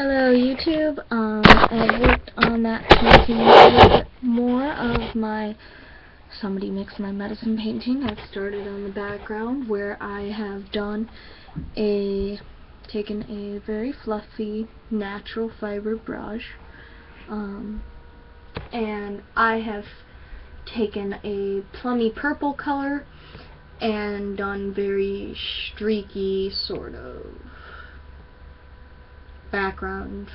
Hello YouTube. I've worked on that painting a little bit more of my Somebody Mix My Medicine painting. I've started on the background where I have taken a very fluffy natural fiber brush, and I have taken a plummy purple color and done very streaky sort of background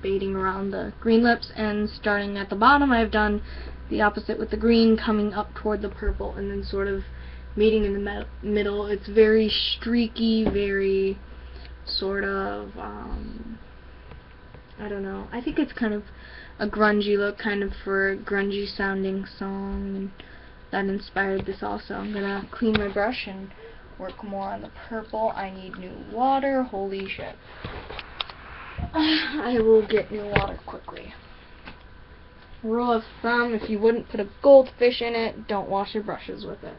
fading around the green lips, and starting at the bottom I've done the opposite with the green coming up toward the purple and then sort of meeting in the middle. It's very streaky, very sort of I don't know, I think it's kind of a grungy look, kind of for a grungy sounding song, and that inspired this also. I'm gonna clean my brush and work more on the purple. I need new water, holy shit. I will get new water quickly. Rule of thumb, if you wouldn't put a goldfish in it, don't wash your brushes with it.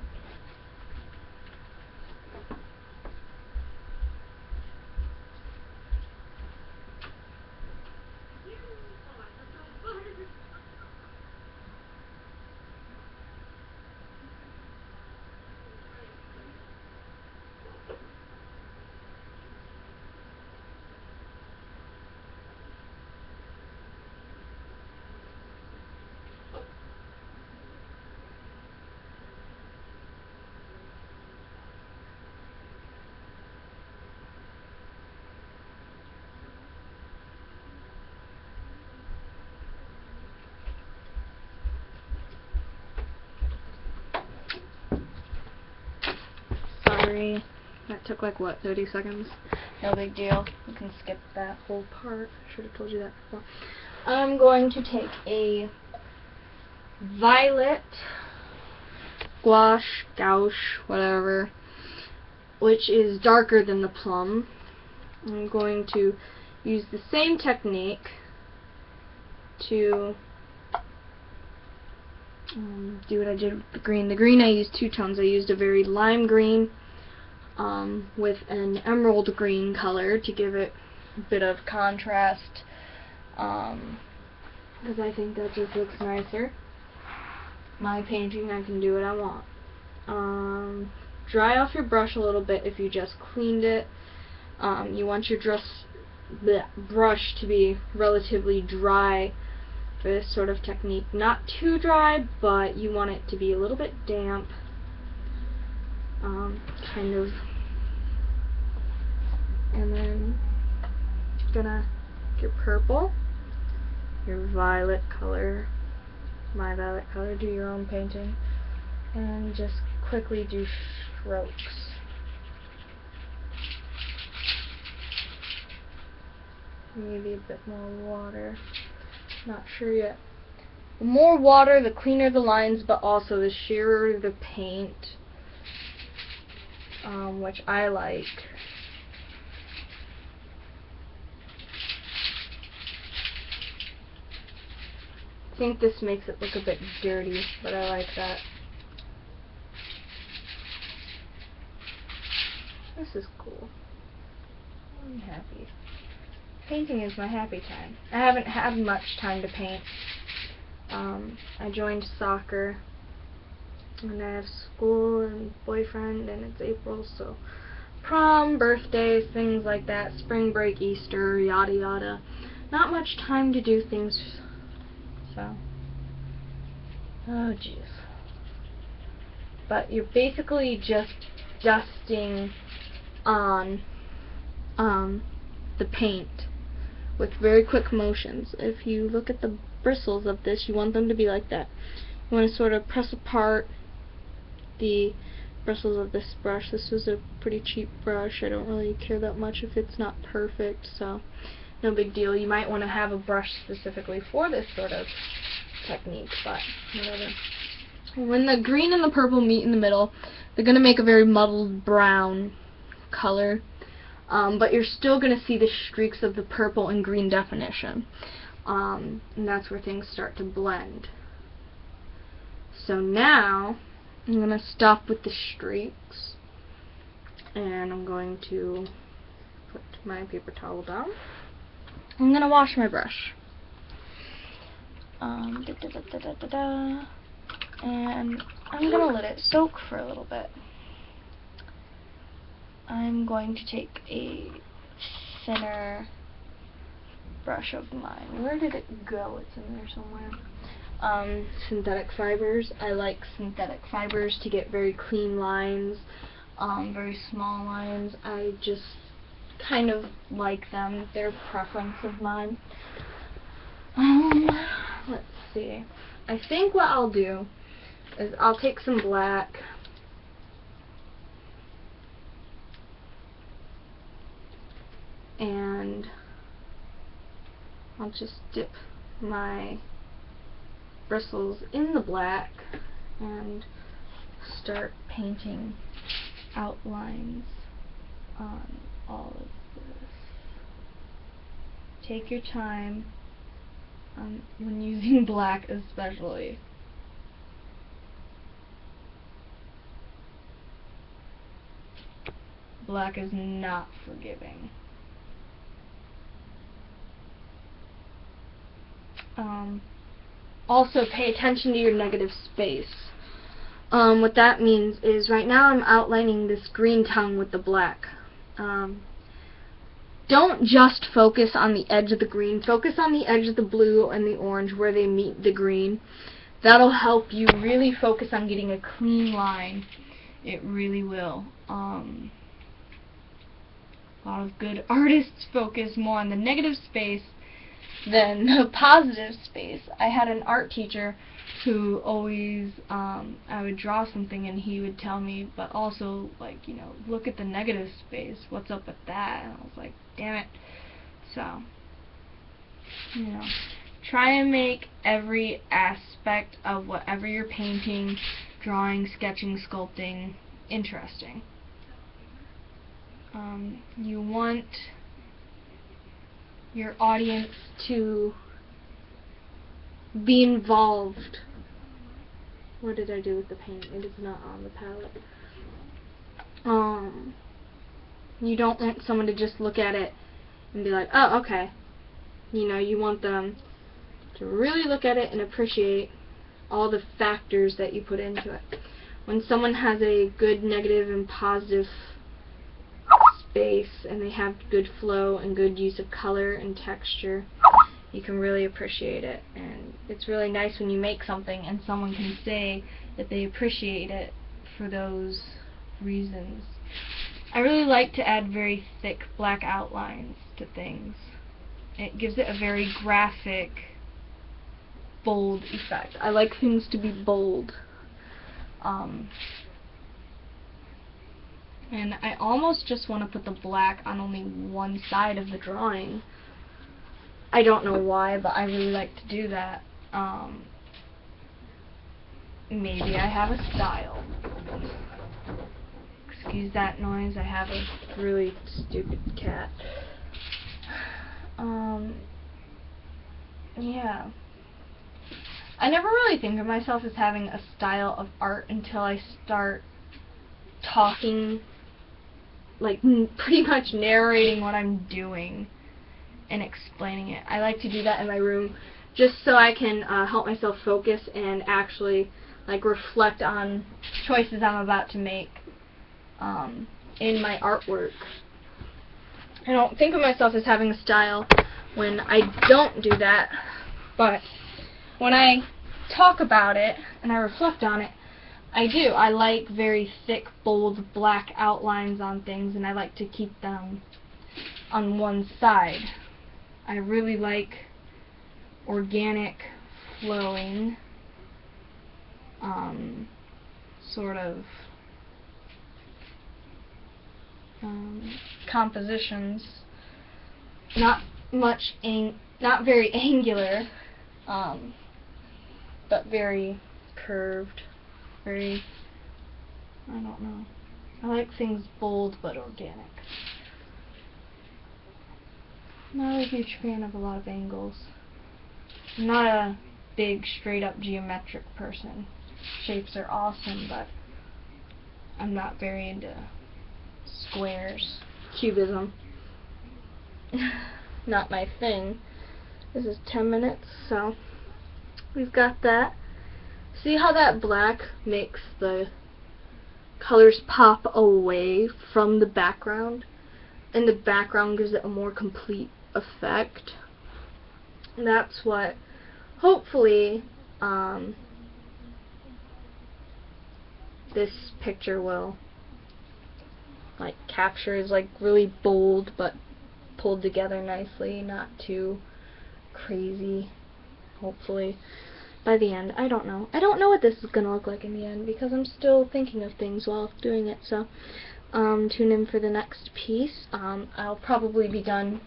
Sorry, that took like what, 30 seconds? No big deal. You can skip that whole part. Should have told you that before. I'm going to take a violet gouache, whatever, which is darker than the plum. I'm going to use the same technique to do what I did with the green. The green I used two tones. I used a very lime green with an emerald green color to give it a bit of contrast, because I think that just looks nicer. My painting, I can do what I want. Dry off your brush a little bit if you just cleaned it. You want your brush to be relatively dry for this sort of technique. Not too dry, but you want it to be a little bit damp. Kind of. And then you're gonna get your purple, your violet color, my violet color, do your own painting, and just quickly do strokes. Maybe a bit more water. Not sure yet. The more water, the cleaner the lines, but also the sheerer the paint, which I like. I think this makes it look a bit dirty, but I like that. This is cool. I'm happy. Painting is my happy time. I haven't had much time to paint. I joined soccer, and I have school and boyfriend, and it's April, so prom, birthdays, things like that, spring break, Easter, yada yada. Not much time to do things, so, oh jeez. But you're basically just dusting on the paint with very quick motions. If you look at the bristles of this, you want them to be like that. You want to sort of press apart the bristles of this brush. This was a pretty cheap brush. I don't really care that much if it's not perfect, so no big deal. You might want to have a brush specifically for this sort of technique, but whatever. When the green and the purple meet in the middle, they're going to make a very muddled brown color. But you're still going to see the streaks of the purple and green definition. And that's where things start to blend. So now, I'm going to stop with the streaks. And I'm going to put my paper towel down. I'm gonna wash my brush. And I'm gonna let it soak for a little bit. I'm going to take a thinner brush of mine. Where did it go? It's in there somewhere. Synthetic fibers. I like synthetic fibers to get very clean lines, very small lines. I just kind of like them. They're a preference of mine. Let's see. I think what I'll do is I'll take some black and I'll just dip my bristles in the black and start painting outlines on all of this. Take your time when using black especially. Black is not forgiving. Also, pay attention to your negative space. What that means is right now I'm outlining this green tongue with the black. Don't just focus on the edge of the green. Focus on the edge of the blue and the orange where they meet the green. That'll help you really focus on getting a clean line. It really will. A lot of good artists focus more on the negative space than the positive space. I had an art teacher who always, I would draw something and he would tell me, but also, like, you know, look at the negative space, what's up with that? And I was like, damn it. So, you know, try and make every aspect of whatever you're painting, drawing, sketching, sculpting, interesting. You want your audience to be involved. What did I do with the paint? It is not on the palette. You don't want someone to just look at it and be like, oh, okay. You know, you want them to really look at it and appreciate all the factors that you put into it. When someone has a good negative and positive space and they have good flow and good use of color and texture, you can really appreciate it. And it's really nice when you make something and someone can say that they appreciate it for those reasons. I really like to add very thick black outlines to things. It gives it a very graphic, bold effect. I like things to be bold. And I almost just want to put the black on only one side of the drawing. I don't know why, but I really like to do that. Maybe I have a style. Excuse that noise, I have a really stupid cat. Yeah. I never really think of myself as having a style of art until I start talking, like pretty much narrating what I'm doing and explaining it. I like to do that in my room just so I can help myself focus and actually like reflect on choices I'm about to make in my artwork. I don't think of myself as having a style when I don't do that, but when I talk about it and I reflect on it, I do. I like very thick, bold, black outlines on things, and I like to keep them on one side. I really like organic, flowing, sort of compositions. Not very angular, but very curved. Very, I don't know. I like things bold but organic. I'm not a huge fan of a lot of angles. I'm not a big, straight up geometric person. Shapes are awesome, but I'm not very into squares. Cubism. not my thing. This is 10 minutes, so we've got that. See how that black makes the colors pop away from the background, and the background gives it a more complete effect. And that's what hopefully this picture will like capture. Is like really bold but pulled together nicely, not too crazy. Hopefully by the end. I don't know what this is gonna look like in the end, because I'm still thinking of things while doing it. So tune in for the next piece. I'll probably be done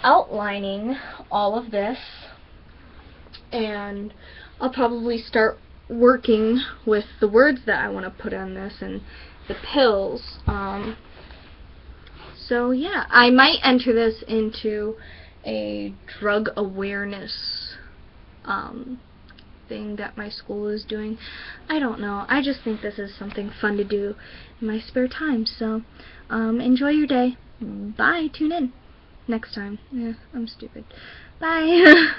outlining all of this, and I'll probably start working with the words that I want to put on this and the pills. So yeah, I might enter this into a drug awareness thing that my school is doing. I don't know. I just think this is something fun to do in my spare time. So enjoy your day. Bye. Tune in next time. Yeah, I'm stupid. Bye.